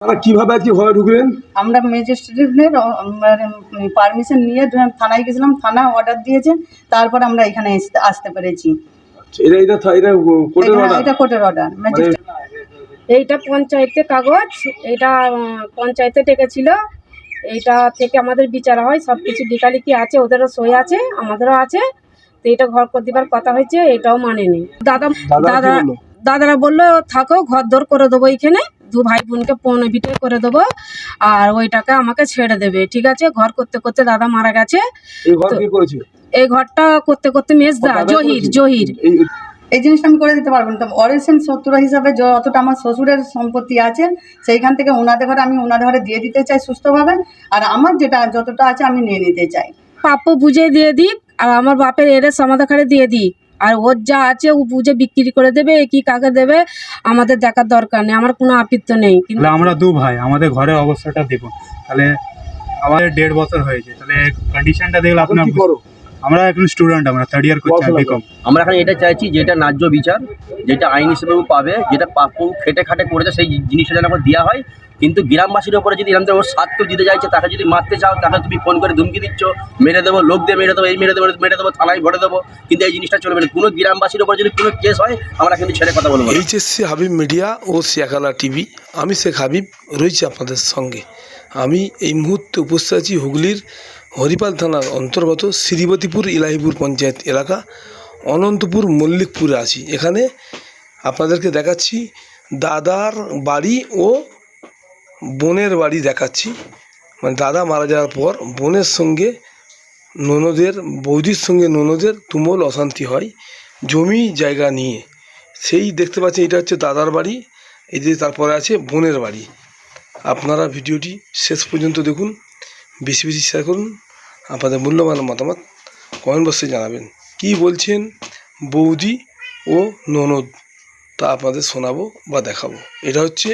কিভাবে আজকে ঘরে ঢুকলেন? আমরা ম্যাজিস্ট্রেটের পারমিশন নিয়ে থানায় গেছিলাম, থানা অর্ডার দিয়েছে, তারপর আমরা এখানে আসতে পেরেছি। এটা কোর্টের অর্ডার। এইটা পঞ্চায়েতের কাগজ, এটা পঞ্চায়েতে ডেকেছিল, এইটা থেকে আমাদের বিচার হয়, সব কিছু লিখালিখি আছে, ওদেরও সই আছে, আমাদেরও আছে। তো এটা ঘর করে দিবার কথা হয়েছে, এটাও মানেনি। দাদারা বললো থাকো, ঘর দর করে দেবো, এইখানে দু ভাই বোনকে পৌনে বিটে করে দেবো, আর ওই টাকা আমাকে ছেড়ে দেবে। ঠিক আছে, ঘর করতে করতে দাদা মারা গেছে। এই ঘরটা করতে করতে মেজদা জহির এই জিনিসটা আমি করে দিতে পারবো না। অরিজিন শত্রু হিসাবে যতটা আমার শ্বশুরের সম্পত্তি আছে সেইখান থেকে ওনাদের ঘরে আমি ওনাদের ঘরে দিয়ে দিতে চাই সুস্থভাবে, আর আমার যেটা যতটা আছে আমি নিয়ে নিতে চাই। প্রাপ্য বুঝে দিয়ে দিক, আর আমার বাপের এরে সমাধাখারে দিয়ে দিক, আর ওর যা আছে ও বুঝে বিক্রি করে দেবে, কি কাকে দেবে আমাদের দেখার দরকার নেই, আমার কোনো আপত্তি নেই। কিন্তু আমরা দু ভাই, আমাদের ঘরের অবস্থাটা দেখুন। তাহলে আমাদের 1.5 বছর হয়েছে, তাহলে কন্ডিশনটা দেখলে আপনার কি করো? আমরা এখন স্টুডেন্ট, আমরা 3rd ইয়ার করছি বিকম। আমরা এখন এটা চাইছি যেটা ন্যায্য বিচার, যেটা আইন হিসেবে পাবে, যেটা প্রাপ্য খেটে খাটে করেছে সেই জিনিসটা যেন আমরা দেওয়া হয়। কিন্তু গ্রামবাসীর ওপরে যদি এরকম ওর সাত কেউ দিতে চাইছে, তাকে যদি মারতে চাও, তাকে তুমি ফোন করে ধুমকি দিচ্ছ, মেরে দেবো, লোক দিয়ে মেরে দেবো, এই মেরে দেবো, থানায় ভরে দেবো, কিন্তু এই জিনিসটা চলবে না। কোনো গ্রামবাসীর ওপরে যদি কোনো কেস হয়, আমরা কিন্তু ছেড়ে কথা বলবো। এইচএসসি হাবিব মিডিয়া ও সিয়াখালা টিভি, আমি শেখ হাবিব রয়েছি আপনাদের সঙ্গে। আমি এই মুহূর্তে উপস্থিত আছি হুগলির হরিপাল থানার অন্তর্গত শ্রীবতীপুর ইলাহিপুর পঞ্চায়েত এলাকা অনন্তপুর মল্লিকপুরে আছি। এখানে আপনাদেরকে দেখাচ্ছি দাদার বাড়ি ও বোনের বাড়ি দেখাচ্ছি। মানে দাদা মারা যাওয়ার পর বোনের সঙ্গে ননদের, বৌদির সঙ্গে ননদের তুমুল অশান্তি হয় জমি জায়গা নিয়ে। সেই দেখতে পাচ্ছেন, এটা হচ্ছে দাদার বাড়ি, এই যে তারপরে আছে বোনের বাড়ি। আপনারা ভিডিওটি শেষ পর্যন্ত দেখুন, বেশি বেশি শেয়ার করুন, আপনাদের মূল্যবান মতামত কমেন্ট বক্সে জানাবেন। কি বলছেন বৌদি ও ননদ তা আপনাদের শোনাবো বা দেখাবো। এটা হচ্ছে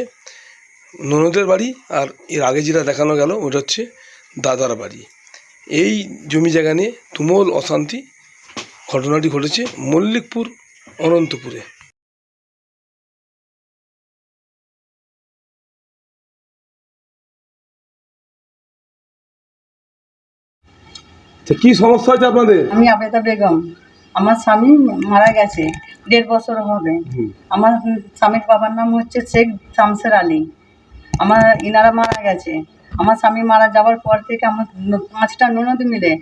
ননদের বাড়ি, আর এর আগে যেটা দেখানো গেল ওটা হচ্ছে দাদার বাড়ি। এই জমি জায়গা নিয়ে তুমুল অশান্তি, ঘটনাটি ঘটেছে মল্লিকপুর অনন্তপুরে। কি সমস্যা হয়েছে আপনাদের? আমি আবেদা বেগম, আমার স্বামী মারা গেছে, 1.5 বছর হবে। আমার স্বামীর বাবার নাম হচ্ছে শেখ শামসের আলী। আমার ইনারা মারা গেছে। আমার স্বামী মারা যাওয়ার পর থেকে আমার 5টা ননদ মিলে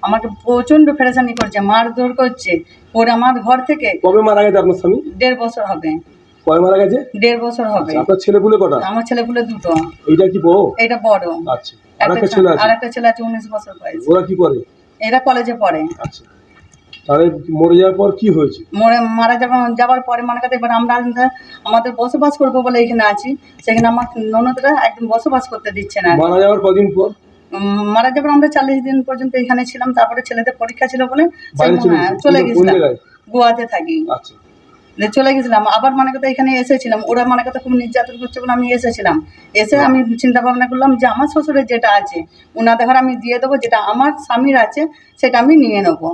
আমাকে প্রচণ্ড ফেরেশানি করছে, মারধর করছে। ওর আমার ঘর থেকে। কবে মারা গেছে আপনার স্বামী? 1.5 বছর হবে। কবে মারা গেছে? 1.5 বছর হবে। আপনার ছেলেপুলে কটা? আমার ছেলেপুলে 2টো। এইটা কি বড়? এটা বড়। আচ্ছা, আরেকটা ছেলে আছে? আরেকটা ছেলে আছে 19 বছর বয়স। ওরা কি করে? এরা কলেজে পড়ে। আচ্ছা, তাহলে মরে যাওয়ার পর কি হয়েছে? মারা যাওয়ার পরে মনে করতে এবার আমরা আমাদের বসবাস করবো বলে এখানে আছি, সেখানে আমার ননদরা একদম বসবাস করতে দিচ্ছে না। মারা যাওয়ার কদিন পর? মারা যাবার আমরা 40 দিন পর্যন্ত এখানে ছিলাম, তারপরে ছেলেদের পরীক্ষা ছিল বলে চলে গেছিলাম। গোয়াতে থাকি। আচ্ছা, চলে গেছিলাম, আবার মনে কথা এখানে এসেছিলাম। ওরা মনে কথা খুব নির্যাতন করছে বলে আমি এসেছিলাম। এসে আমি চিন্তা ভাবনা করলাম যে আমার শ্বশুরের যেটা আছে ওনাদের ঘরে আমি দিয়ে দেবো, যেটা আমার স্বামীর আছে সেটা আমি নিয়ে নেবো।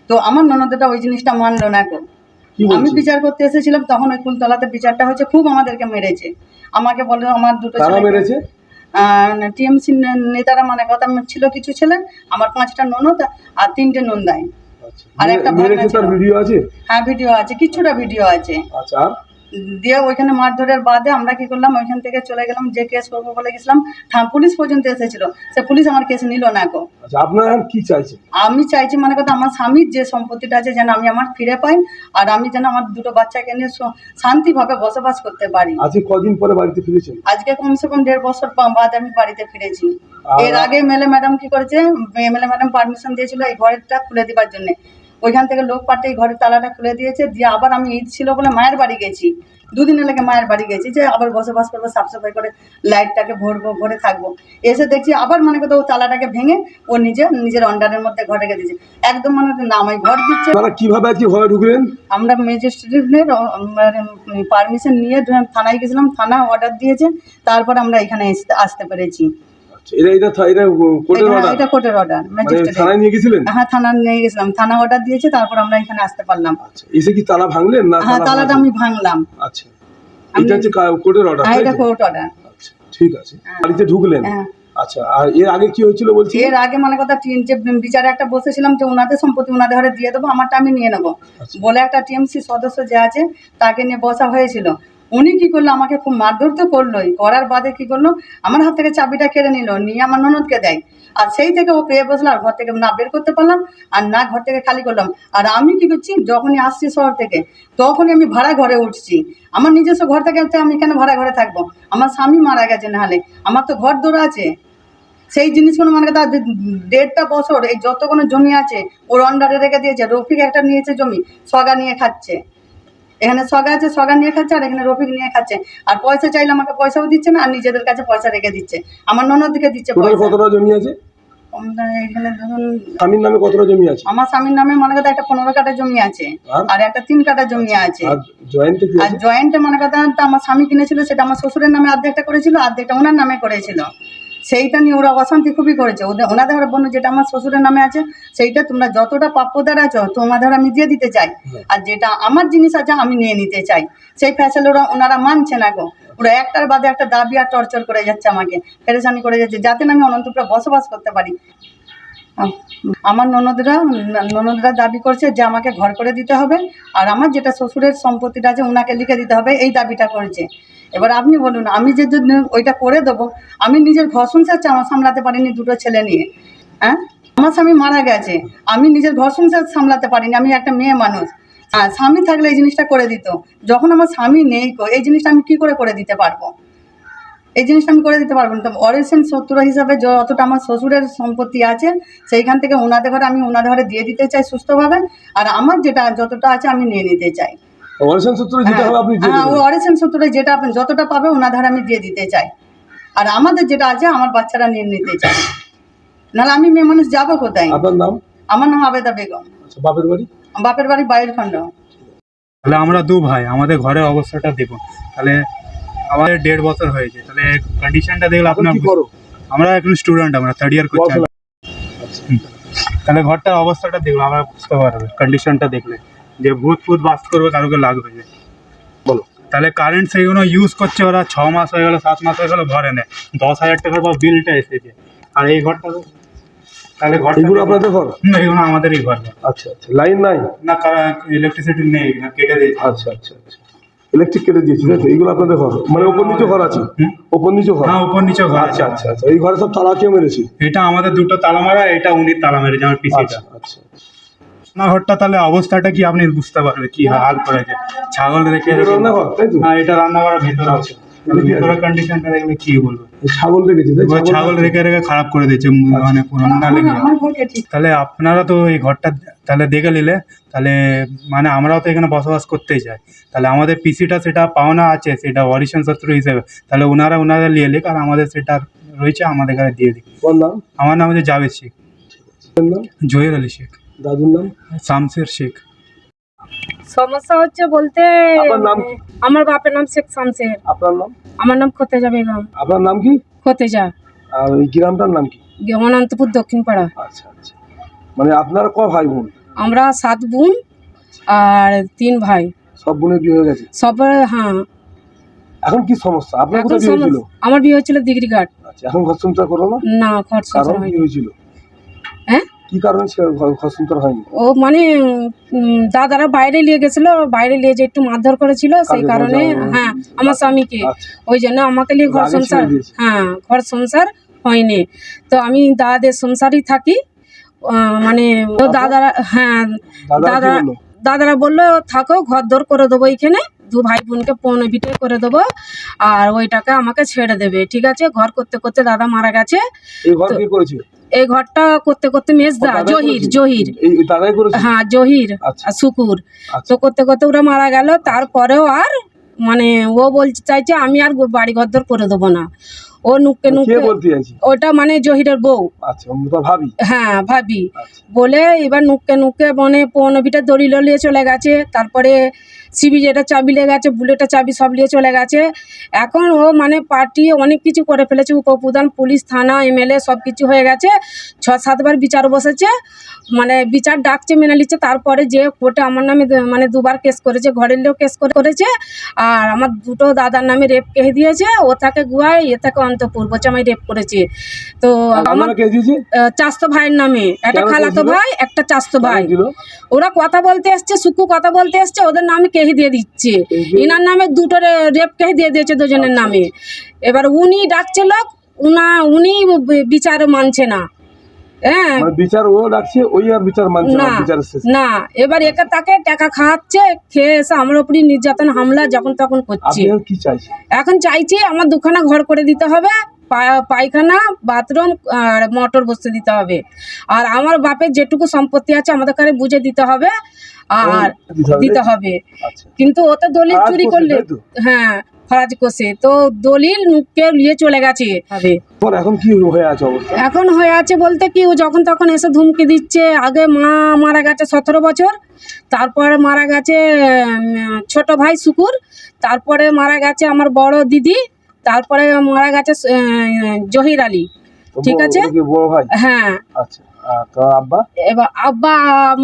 তো আমার ননদটা ওই জিনিসটা মানলো না। আমি বিচার করতে এসেছিলাম, তখন ওই কুলতলাতে বিচারটা হয়েছে, খুব আমাদেরকে মেরেছে। আমাকে বললো আমার 2টো ছেলে মেরেছে, টিএমসি নেতারা মানে কথা ছিল কিছু ছেলে, আমার 5টা ননদ আর 3টে নন্দাই, আর একটা ভিডিও আছে। হ্যাঁ ভিডিও আছে, কিছুটা ভিডিও আছে। আচ্ছা, দিয়ে ওইখানে মারধরের বাদে আমরা কি করলাম, ওইখান থেকে চলে গেলাম, যে কেস করবো বলে গেছিলাম। পুলিশ পর্যন্ত এসেছিল, সে পুলিশ আমার কেস নিল না। আচ্ছা, আপনারা কি চাইছেন? আমি চাইছি মানে কথা আমার স্বামীর যে সম্পত্তিটা আছে যেন আমি আমার ফিরে পাই, আর আমি যেন আমার 2টো বাচ্চাকে নিয়ে শান্তিভাবে বসবাস করতে পারি। আজকে কদিন পরে বাড়িতে ফিরেছেন? আজকে কমসে কম 1.5 বছর বাদ আমি বাড়িতে ফিরেছি। এর আগে এমএলএ ম্যাডাম কি করেছে, এমএলএ ম্যাডাম পারমিশন দিয়েছিল এই ঘরটা খুলে দেওয়ার জন্য। ওইখান থেকে লোক পাঠিয়ে এই ঘরের তালাটা খুলে দিয়েছে। দিয়ে আবার আমি ঈদ ছিল বলে মায়ের বাড়ি গেছি, 2 দিনের লেগে মায়ের বাড়ি গেছি, যে আবার বসবাস করবো, সাফ সাফাই করে লাইটটাকে ভরবো, ভরে থাকবো। এসে দেখছি আবার মানে কথা ও তালাটাকে ভেঙে ও নিজের অন্ডারের মধ্যে ঘরে রেখে দিয়েছে। একদম মানে নামাই ঘর দিচ্ছে। কিভাবে আজকে ঘরে ঢুকলেন? আমরা ম্যাজিস্ট্রেটের পারমিশন নিয়ে থানায় গেছিলাম, থানা অর্ডার দিয়েছে, তারপর আমরা এখানে আসতে পেরেছি। এটা কোর্টের অর্ডার। থানায় নিয়ে গেছিলেন? হ্যাঁ, থানায় নিয়ে গেছিলাম, থানা অর্ডার দিয়েছে, তারপর আমরা এখানে আসতে পারলাম। এসে কি তালা ভাঙলেন? না, হ্যাঁ, তালাটা আমি ভাঙলাম। আচ্ছা, এটা হচ্ছে কোর্টের অর্ডার। হ্যাঁ, এটা কোর্ট অর্ডার। ঠিক আছে, বাড়িতে ঢুকলেন। হ্যাঁ। আচ্ছা, আর এর আগে কি হয়েছিল বলছি? এর আগে মানে কথা যে বিচারে একটা বসেছিলাম যে ওনাদের সম্পত্তি ওনাদের ঘরে দিয়ে দেবো, আমারটা আমি নিয়ে নেবো বলে একটা টিএমসি সদস্য যে আছে তাকে নিয়ে বসা হয়েছিল। উনি কি করলো, আমাকে খুব মারধর তো করলোই, করার বাদে কি করলো, আমার হাত থেকে চাবিটা কেড়ে নিল, নিয়ে আমার ননদকে দেয়। আর সেই থেকে ও পেয়ে বসলো, আর ঘর থেকে না বের করতে পারলাম আর না ঘর থেকে খালি করলাম। আর আমি কি করছি, যখনই আসছি শহর থেকে তখনই আমি ভাড়া ঘরে উঠছি। আমার নিজস্ব ঘর থেকে আমি কেন ভাড়া ঘরে থাকবো? আমার স্বামী মারা গেছে, নাহলে আমার তো ঘর দৌড় আছে। সেই জিনিসগুলো মানে তার 1.5 বছর এই যতগুলো জমি আছে ওর আন্ডারে রেখে দিয়েছে। রফিক একটা নিয়েছে জমি, সগা নিয়ে খাচ্ছে। এখানে সগা আছে, সগা নিয়ে খাচ্ছে, আর এখানে রফিক নিয়ে খাচ্ছে। আর পয়সা চাইলে আমাকে পয়সাও দিচ্ছে না, আর নিজেদের কাছে পয়সা রেখে দিচ্ছে, আমার ননদকে দিচ্ছে টোটাল পয়সা। কতটা জমি আছে? এখানে ধরুন স্বামীর নামে কতটা জমি আছে? আমার স্বামীর নামে মনে কথা একটা 15 কাঠা জমি আছে, আর একটা 3 কাঠা জমি আছে। আর জয়েন্টে কি আর আছে? জয়েন্টে মনে কথা আমার স্বামী কিনেছিল, সেটা আমার শ্বশুরের নামে অর্ধেকটা করেছিল, অর্ধেকটা ওনার নামে করেছিল। সেইটা নিয়ে ওরা অশান্তি খুবই করেছে। ওনাদের ঘরে বললো যেটা আমার শ্বশুরের নামে আছে সেইটা তোমরা যতটা প্রাপ্যদার আছো তোমাদের আমি দিয়ে দিতে চাই, আর যেটা আমার জিনিস আছে আমি নিয়ে নিতে চাই। সেই ফ্যাসেল ওনারা মানছে না গো। ওরা একটার বাদে একটা দাবি আর টর্চার করে যাচ্ছে, আমাকে পেরেশানি করে যাচ্ছে, যাতে না আমি অনন্তপুরে বসবাস করতে পারি। আমার ননদরা দাবি করছে যে আমাকে ঘর করে দিতে হবে, আর আমার যেটা শ্বশুরের সম্পত্তিটা আছে ওনাকে লিখে দিতে হবে, এই দাবিটা করেছে। এবার আপনি বলুন, আমি যে ওইটা করে দেবো, আমি নিজের ঘর সংসার সামলাতে পারিনি 2টো ছেলে নিয়ে। হ্যাঁ, আমার স্বামী মারা গেছে, আমি নিজের ঘর সংসার সামলাতে পারিনি, আমি একটা মেয়ে মানুষ। হ্যাঁ, স্বামী থাকলে এই জিনিসটা করে দিত। যখন আমার স্বামী নেই, এই জিনিসটা আমি কি করে দিতে পারবো? এই জিনিসটা আমি করে দিতে পারবো না। তো অরিজিন শত্রু হিসাবে যতটা আমার শ্বশুরের সম্পত্তি আছে সেইখান থেকে ওনাদের ঘরে আমি ওনাদের ঘরে দিয়ে দিতে চাই সুস্থভাবে, আর আমার যেটা যতটা আছে আমি নিয়ে নিতে চাই। অরিজিন সূত্রে যেটা হবে আপনি দিয়ে হ্যাঁ, দেবেন। ওই অরিজিন সূত্রে যেটা আপনি যতটা পাবে ওনাদের ঘরে আমি দিয়ে দিতে চাই, আর আমাদের যেটা আছে আমার বাচ্চারা নিয়ে নিতে চাই। নাহলে আমি মেয়ে মানুষ যাবো কোথায়? আপনার নাম? আমার নাম আবেদা বেগম। আচ্ছা, বাপের বাড়ি? বাপের বাড়ি বাইরখণ্ড। তাহলে আমরা 2 ভাই, আমাদের ঘরের অবস্থাটা দেখুন। তাহলে আমাদের 1.5 বছর হয়েছে, তাহলে কন্ডিশনটা দেখলে এখন আপনার কি করো? আমরা এখন স্টুডেন্ট, আমরা 3rd ইয়ার করছি। পড়াশোনা? তাহলে ঘরটার অবস্থাটা দেখলে আমরা বুঝতে পারবে, কন্ডিশনটা দেখলে যে ভূত বাস করবে কারোকে লাগবে যে। বলো। তাহলে কারেন্ট সেইগুলো ইউজ করছে ওরা, 6 মাস হয়ে গেলো, 7 মাস হয়ে গেলো, ভরে নেয়। 10,000 টাকার পর বিলটা এসেছে। আর এই ঘরটা তাহলে ঘরটা এগুলো আপনাদের ঘর? এগুলো আমাদেরই ঘর। আচ্ছা আচ্ছা, লাইন নাই? না, ইলেকট্রিসিটি নেই, না কেটে দিয়েছে। আচ্ছা আচ্ছা আচ্ছা, ইলেকট্রিক কেটে দিয়েছি, তাই তো? এগুলো আপনাদের ঘর, মানে ওপর নিচে ঘর আছে? ওপর নিচে ঘর? হ্যাঁ, উপর নিচে ঘর আছে। আচ্ছা আচ্ছা আচ্ছা, এই ঘরে সব তালা কেউ মেরেছে? এটা আমাদের 2টো তালা মারা, এটা উনি তালা মেরেছে, আমার পিসিটা। আচ্ছা আচ্ছা, না, ঘরটা তাহলে অবস্থাটা কি আপনি বুঝতে পারবে কি হাল করেছে। ছাগল রেখে এটা রান্নাঘর, তাই তো? হ্যাঁ, এটা রান্নাঘরের ভেতরে আছে। ভিতরের কন্ডিশনটা দেখলে কি বলবো। এই ছাগল রেখেছে, তাই? ওই ছাগল রেখে খারাপ করে দিয়েছে, মানে পুরো না লেগে। আমার ঘরকে ঠিক তাহলে আপনারা তো এই ঘরটা তাহলে দেখে নিলে, তাহলে মানে আমরাও তো এখানে বসবাস করতেই চাই। তাহলে আমাদের পিসিটা সেটা পাওনা আছে, সেটা অরিজিন শত্রু হিসেবে, তাহলে ওনারা নিয়ে নিক, আর আমাদের সেটা রয়েছে আমাদের এখানে দিয়ে দিক। ওর নাম? আমার নাম হচ্ছে জাভেদ শেখ। ওর নাম? জহির আলী শেখ। দাদুর নাম? শামসের শেখ। সমস্যা হচ্ছে বলতে, আপনার নাম কি? আমার বাপের নাম শেখ শামসের, আপনার নাম? আমার নাম খতেজা বেগম। আপনার নাম কি? খতেজা, আর এই গ্রামটার নাম কি? অনন্তপুর দক্ষিণ পাড়া। আচ্ছা আচ্ছা, মানে আপনার ক ভাই বোন? আমরা 7 বোন আর 3 ভাই। সব বোনের বিয়ে হয়ে গেছে? সবার, হ্যাঁ। এখন কি সমস্যা? আপনার এখন কোথায় বিয়ে হয়েছিল? আমার বিয়ে হয়েছিল দিগরিঘাট। আচ্ছা, এখন ঘর সংসার করো না? না, খরচ কারণ কি হয়নি। হয়েছিল? হ্যাঁ, কি কারণে ঘর সংসার হয়নি? ও মানে দাদারা বাইরে নিয়ে গেছিল, বাইরে নিয়ে যে একটু মারধর করেছিল, সেই কাকে? কারণে। হ্যাঁ, আমার স্বামীকে। আচ্ছা, ওই জন্য আমাকে নিয়ে ঘর আগে সংসার, ছেড়ে দিয়েছে। হ্যাঁ, ঘর সংসার হয়নি। তো আমি দাদাদের সংসারই থাকি। মানে ও দাদারা, হ্যাঁ, দাদা কি বললো? দাদারা বললো থাকো, ঘর দর করে দেবো এখানে, 2 ভাই বোনকে পৌনে বিটে করে দেবো, আর ওই টাকা আমাকে ছেড়ে দেবে। ঠিক আছে, ঘর করতে করতে দাদা মারা গেছে। এই ঘর কে করেছে? এই ঘরটা করতে করতে মেজদা দাদাই জহির করেছে? জহির এই দাদাই করেছে? হ্যাঁ, জহির আচ্ছা। আর শুকুর। আচ্ছা। তো করতে করতে ওরা মারা গেল। তারপরেও আর মানে ও বলতে চাইছে আমি আর বাড়ি ঘরদর করে দেবো না। ও নুকে কে নুকে, বলতে চাইছি? ওটা মানে জহিরের বউ। আচ্ছা, তো ভাবি? হ্যাঁ, ভাবি। আচ্ছা। বলে এবার নুকে নুকে মানে পৌনবিটা দড়ি নিয়ে চলে গেছে। তারপরে সিবি যেটা চাবি লেগে গেছে, বুলেটের চাবি সব নিয়ে চলে গেছে। এখন ও মানে পার্টি অনেক কিছু করে ফেলেছে, উপপ্রধান, পুলিশ, থানা, এমএলএ সব কিছু হয়ে গেছে। 6-7 বার বিচার বসেছে, মানে বিচার ডাকছে, মেনে নিচ্ছে। তারপরে যে কোর্টে আমার নামে মানে 2 বার কেস করেছে, ঘরের লোক কেস করেছে, আর আমার 2টো দাদার নামে রেপ কেস দিয়েছে। ও থাকে গুয়ায়, এ থাকে সুকান্তপুর, বলছে আমায় রেপ করেছে। তো আমার আপনারা কে দিয়েছে? চাস্তো ভাইয়ের নামে, একটা কেন খালাতো দিয়েছিল? ভাই, একটা চাস্তো ভাই। দিল ওরা কথা বলতে এসছে, সুকু কথা বলতে এসছে, ওদের নামে কেহি দিয়ে দিচ্ছে। ইনার নামে দুটো রেপ কেহি দিয়ে দিয়েছে দুজনের নামে। এবার উনি ডাকছে লোক, উনি বিচার মানছে না। হ্যাঁ, মানে বিচার ও ডাকছে, ওই আর বিচার মানছে না, না বিচারের শেষ। না, এবার একে তাকে টাকা খাওয়াচ্ছে, খেয়ে এসে আমার উপরই নির্যাতন হামলা যখন তখন করছে। আপনি আর কি চাইছেন? এখন চাইছি আমার দুখানা ঘর করে দিতে হবে, পায়খানা, বাথরুম আর মোটর বসতে দিতে হবে। আর আমার বাপের যেটুকু সম্পত্তি আছে আমাদের কাছে বুঝে দিতে হবে আর দিতে হবে। আচ্ছা, কিন্তু ওতে দলিল আজ চুরি করছে, করলে, তাই তো? হ্যাঁ ফরাজ কষে তো দলিল কে নিয়ে চলে গেছে হবে। পর এখন কি হয়ে আছে অবস্থা? এখন হয়ে আছে বলতে কি, ও যখন তখন এসে ধুমকি দিচ্ছে। আগে মা মারা গেছে 17 বছর, তারপরে মারা গেছে ছোট ভাই শুকুর, তারপরে মারা গেছে আমার বড় দিদি, তারপরে মারা গেছে জহির আলী। তো ঠিক আছে। ওরা কি বড় ভাই? হ্যাঁ, আচ্ছা, তো আব্বা এবার আব্বা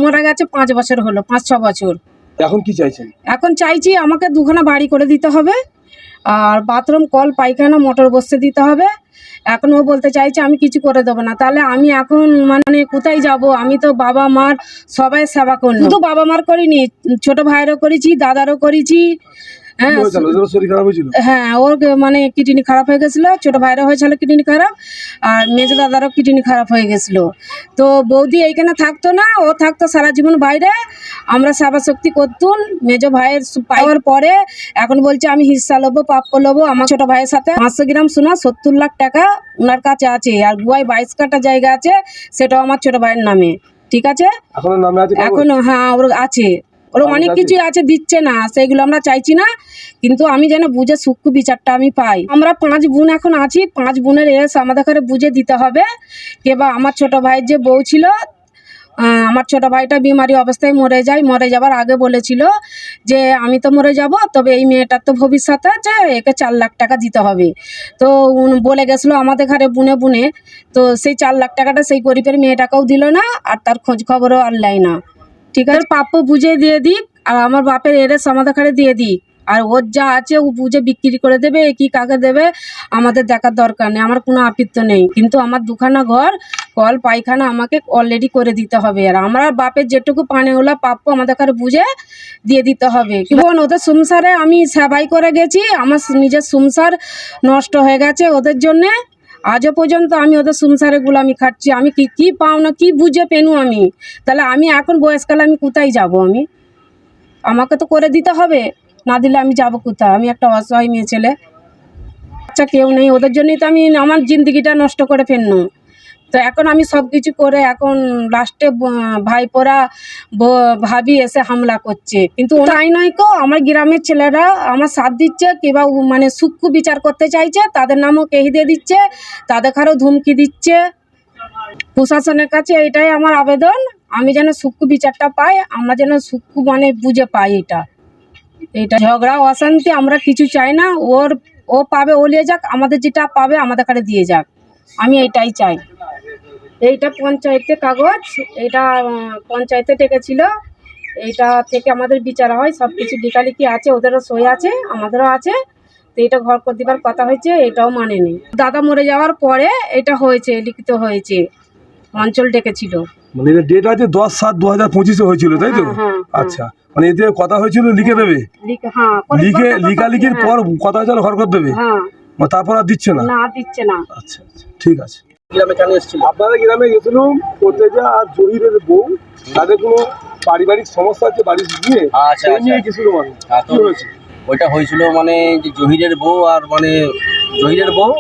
মারা গেছে 5 বছর হলো, 5-6 বছর। এখন কি চাইছেন? এখন চাইছি আমাকে দুখানা বাড়ি করে দিতে হবে, আর বাথরুম, কল, পায়খানা, মোটর বসতে দিতে হবে। এখন ও বলতে চাইছে আমি কিছু করে দেবো না। তাহলে আমি এখন মানে কোথায় যাব? আমি তো বাবা মার সবাই সেবা করলাম, শুধু বাবা মার করিনি, ছোট ভাইয়েরও করেছি, দাদারও করেছি। কি হ্যাঁ, হয়েছিল? ওদের শরীর খারাপ হয়েছিল? হ্যাঁ, ওর মানে কিডনি খারাপ হয়ে গেছিল, ছোট ভাইয়েরও হয়েছিল কিডনি খারাপ, আর মেজো দাদারও কিডনি খারাপ হয়ে গেছিল। তো বৌদি এইখানে থাকতো না, ও থাকতো সারা জীবন বাইরে। আমরা সেবা শক্তি করতুম মেজো ভাইয়ের পাওয়ার পরে। এখন বলছে আমি হিস্সা নেবো, প্রাপ্য নেবো। আমার ছোট ভাইয়ের সাথে 500 গ্রাম সোনা, 70 লাখ টাকা ওনার কাছে আছে, আর গুয়ায় 22 কাঠা জায়গা আছে, সেটাও আমার ছোট ভাইয়ের নামে। ঠিক আছে, এখনো নামে আছে? এখনো হ্যাঁ ওর আছে, ওর অনেক কিছু আছে, দিচ্ছে না, সেইগুলো আমরা চাইছি না। কিন্তু আমি যেন বুঝে সূক্ষ্ম বিচারটা আমি পাই। আমরা 5 বোন এখন আছি, 5 বোনের এস আমাদের ঘরে বুঝে দিতে হবে। কিংবা আমার ছোট ভাইয়ের যে বউ ছিল, আমার ছোট ভাইটা বিমারি অবস্থায় মরে যায়, মরে যাবার আগে বলেছিল যে আমি তো মরে যাব, তবে এই মেয়েটার তো ভবিষ্যৎ আছে, একে 4 লাখ টাকা দিতে হবে। তো বলে গেছিলো আমাদের ঘরে বুনে বুনে, তো সেই 4 লাখ টাকাটা সেই গরিবের মেয়েটাকেও দিল না, আর তার খোঁজ খবরও আর লাই না। ঠিক আছে, প্রাপ্য বুঝে দিয়ে দিক, আর আমার বাপের এরেস আমাদের ঘরে দিয়ে দিক, আর ওর যা আছে ও বুঝে বিক্রি করে দেবে, কি কাকে দেবে আমাদের দেখার দরকার নেই, আমার কোনো আপত্তি নেই। কিন্তু আমার দুখানা ঘর, কল, পায়খানা আমাকে অলরেডি করে দিতে হবে, আর আমার বাপের যেটুকু পানে ওলা প্রাপ্য আমাদের কাছে বুঝে দিয়ে দিতে হবে। বোন, ওদের সংসারে আমি সেবাই করে গেছি, আমার নিজের সংসার নষ্ট হয়ে গেছে ওদের জন্যে। আজও পর্যন্ত আমি ওদের সংসারে গুলামি খাচ্ছি। আমি কি পাও না, কি বুঝে পেনু আমি? তাহলে আমি এখন বয়সকালে আমি কোথায় যাব? আমাকে তো করে দিতে হবে, না দিলে আমি যাব কোথায়? আমি একটা অসহায় মেয়ে ছেলে, আচ্ছা কেউ নেই, ওদের জন্যই তো আমি আমার জিন্দগিটা নষ্ট করে ফেলনু। তো এখন আমি সব কিছু করে এখন লাস্টে ভাইপোরা ভাবি এসে হামলা করছে। কিন্তু তাই নয় কো, আমার গ্রামের ছেলেরা আমার সাথ দিচ্ছে, কিংবা মানে সূক্ষ্ম বিচার করতে চাইছে, তাদের নামও কেহি দিয়ে দিচ্ছে, তাদের কারও ধুমকি দিচ্ছে। প্রশাসনের কাছে এটাই আমার আবেদন, আমি যেন সূক্ষ্ম বিচারটা পাই, আমরা যেন সূক্ষ্ম মানে বুঝে পাই। এটা ঝগড়া অশান্তি আমরা কিছু চাই না। ও পাবে, ও নিয়ে যাক, আমাদের যেটা পাবে আমাদের কাছে দিয়ে যাক, আমি এটাই চাই। এইটা পঞ্চায়েতে কাগজ, এটা পঞ্চায়েতে ডেকেছিল, এইটা থেকে আমাদের বিচার হয়, সব কিছু লিখালিখি আছে, ওদেরও সই আছে, আমাদেরও আছে। তো এটা ঘর করে দেবার কথা হয়েছে, এটাও মানেনি। দাদা মরে যাওয়ার পরে এটা হয়েছে, লিখিত হয়েছে, অঞ্চল ডেকেছিল। মানে ডেট আছে 10/7/2025 হয়েছিল, তাই তো? হ্যাঁ, হ্যাঁ, আচ্ছা, মানে এতে কথা হয়েছিল লিখে দেবে, হ্যাঁ, লিখালিখির পর কথা হয়েছিল ঘর করে দেবে, হ্যাঁ, মানে তারপর আর দিচ্ছে না? না দিচ্ছে না। আচ্ছা আচ্ছা, ঠিক আছে। গ্রামে কেন এসেছিল? আপনাদের গ্রামে গেছিলাম, ওতেজা আর জহিরের বউ, তাদের কোনো পারিবারিক সমস্যা আছে বাড়ি গিয়ে, আচ্ছা, সেই আচ্ছা। নিয়ে গেছিল। মানে হ্যাঁ, তো কি হয়েছে? ওইটা হয়েছিল মানে যে জহিরের বউ আর মানে জহিরের বউ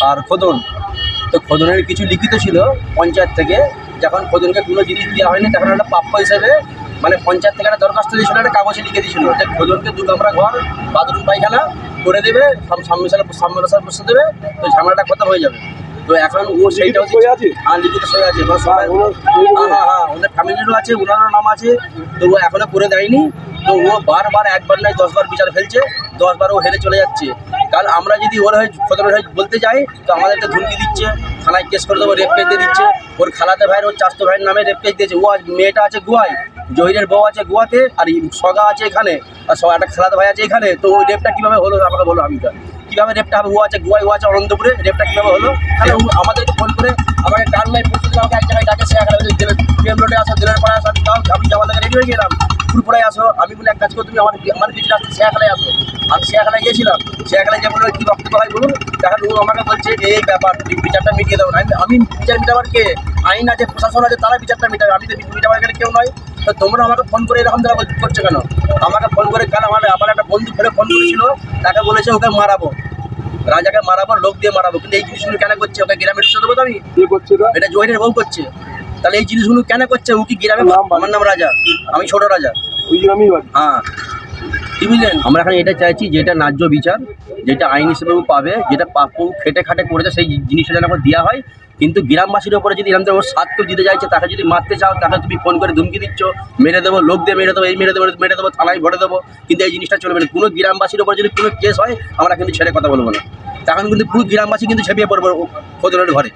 আর খোদন, তো খোদনের কিছু লিখিত ছিল পঞ্চায়েত থেকে। যখন খোদনকে কোনো জিনিস দেওয়া হয়নি, তখন একটা প্রাপ্য হিসেবে মানে পঞ্চায়েত থেকে একটা দরখাস্ত দিয়েছিল, একটা কাগজে লিখে দিয়েছিল যে খোদনকে 2 কামরা ঘর, বাথরুম, পায়খানা করে দেবে, সামনে বসে দেবে, তো ঝামেলাটা খতম হয়ে যাবে। তো এখন ও সেইটা সই আছে? হ্যাঁ, লিখিত সই আছে, মানে সবাই হ্যাঁ ওদের ফ্যামিলিরও আছে, ওনারও নাম আছে। তো ও এখনো করে দেয়নি। তো ও বারবার, একবার নয় 10 বার বিচার ফেলছে, 10 বার ও হেরে চলে যাচ্ছে। কাল আমরা যদি ওর হয়ে খোদনের হয়ে বলতে যাই, তো আমাদেরকে ধমকি দিচ্ছে, থানায় কেস করে দেবো, রেপ কেস দিয়ে দিচ্ছে। ওর খালাতে ভাইয়ের, ওর চাচতো ভাইয়ের নামে রেপ কেস দিয়েছে। ও মেয়েটা আছে গোয়ায়, জহিরের বউ আছে গোয়াতে, আর সগা আছে এখানে, আর একটা খালাতে ভাই আছে এখানে। তো ওই রেপটা কীভাবে হলো আমাকে বলো? কীভাবে রেপটা হবে, ও আছে গোয়ায়, ও আছে অনন্তপুরে, রেপটা কীভাবে হলো? তাহলে ও আমাদেরকে ফোন করে আমাকে গান নাই পৌঁছে দিলে আমাকে এক জায়গায় ডাকে, সে প্রেম রোডে আসো, দিলের পাড়ায় আসো, আমি যাওয়ার থেকে রেডি হয়ে গেলাম, পুরপুরায় আসো। আমি বলে এক কাজ করো, তুমি আমার কিছু রাস্তা শেয়াখালায় আসো। আমি শেয়াখালায় গিয়েছিলাম, শেয়াখালায় যে বললো কী বক্তব্য হয় বলুন, তখন ও আমাকে বলছে যে এই ব্যাপার, তুমি বিচারটা মিটিয়ে দেবো না। আমি বিচার মিটাবার কে? আইন আছে, প্রশাসন আছে, তারা বিচারটা মিটাবে, আমি তো মিটাবার গেলে কেউ নয়। তো তোমরা আমাকে ফোন করে এরকম তারা করছো কেন? আমাকে ফোন করে কেন? আমার একটা বন্ধু ফেলে ফোন করেছিল, তাকে বলেছে ওকে মারাবো, রাজাকে মারাবো, লোক দিয়ে মারাবো। কিন্তু এই জিনিসগুলো কেন করছে? ওকে গ্রামে ঢুকতে দেবো তো আমি? কে করছে এটা? এটা জয়ের বউ করছে। তাহলে এই জিনিসগুলো কেন করছে? ও কি গ্রামে? আমার নাম রাজা, আমি ছোট রাজা। ওই গ্রামেই বাড়ি। হ্যাঁ, কি বুঝলেন? আমরা এখন এটা চাইছি যেটা ন্যায্য বিচার, যেটা আইন হিসেবে ও পাবে, যেটা প্রাপ্য খেটে খাটে করেছে সেই জিনিসটা যেন আমার দেওয়া হয়। কিন্তু গ্রামবাসীর ওপরে যদি এরকম ওর সাত কেউ দিতে চাইছে, তাকে যদি মারতে চাও, তাকে তুমি ফোন করে ধুমকি দিচ্ছ, মেরে দেবো, লোক দিয়ে মেরে দেবো, এই মেরে দেবো, থানায় ভরে দেবো। কিন্তু এই জিনিসটা চলবে না। কোনো গ্রামবাসীর ওপরে যদি কোনো কেস হয়, আমরা কিন্তু ছেড়ে কথা বলবো না। তখন কিন্তু পুরো গ্রামবাসী কিন্তু ছেপিয়ে পড়বো ফজলের ঘরে।